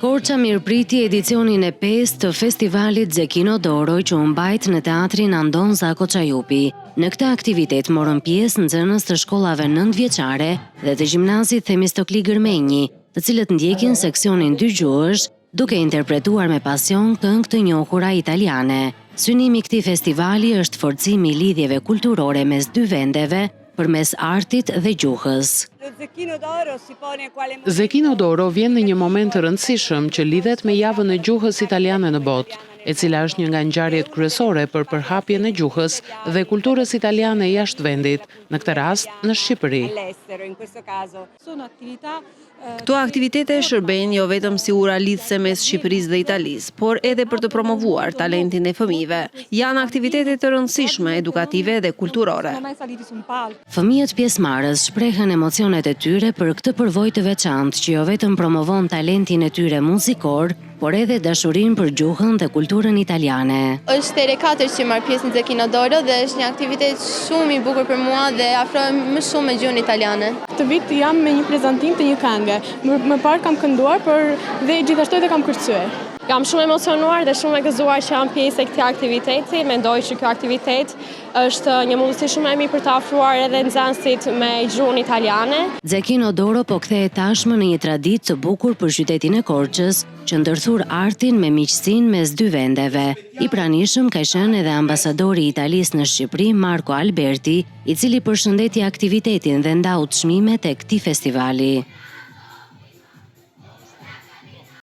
Korça mirëpriti edicionin e 5 të festivalit Zekino Doro që u mbajt në teatrin Andon Zako Çajupi. Në këtë aktivitet morën pjesë nxënës të shkollave 9-vjeçare dhe të gjimnazit Themistokli Gërmenji, të cilët ndjekin seksionin dy gjuhësh, duke interpretuar me pasion këngë të njohura italiane. Synimi i këtij festivali është forcimi i lidhjeve kulturore mes dy vendeve përmes artit dhe gjuhës. Zekino Doro vjen në një moment të rëndësishëm që lidhet me javën e gjuhës italiane në botë, e cila është një nga ngjarjet kryesore për përhapjen e gjuhës dhe kulturës italiane jashtë vendit, në këtë rast në Shqipëri. Këto aktivitete shërbejnë jo vetëm si ura lidhëse mes Shqipërisë dhe Italisë, por edhe për të promovuar talentin e fëmijëve. Janë aktivitete të rëndësishme, edukative dhe kulturore. Fëmijët pjesëmarrës shprehen emocionet e tyre për këtë përvojë të veçantë që jo vetëm promovon talentin e tyre muzikor, por edhe dashurinë për gjuhën dhe kulturën italiane. Është ere 4 që marr pjesë në Zekino Doro dhe është një aktivitet shumë i bukur për mua dhe afrohem më shumë me gjuhën italiane. Këtë vit jam me një prezantim të një këngë. Më parë kam kënduar, por dhe gjithashtu edhe kam kërcyer. Jam shumë emocionuar dhe shumë e gëzuar që jam pjesë e këtij aktiviteti. Mendoj që ky aktivitet është një mundësi shumë e mirë për të afruar edhe nxënësit me gjuhën italiane. Zekino Doro po kthehet tashmë në një traditë të bukur për qytetin e Korçës, që ndërthur artin me miqësinë mes dy vendeve. I pranishëm ka qenë edhe ambasadori i Italisë në Shqipëri, Marco Alberti, i cili përshëndeti aktivitetin dhe ndau çmimet e këtij festivali.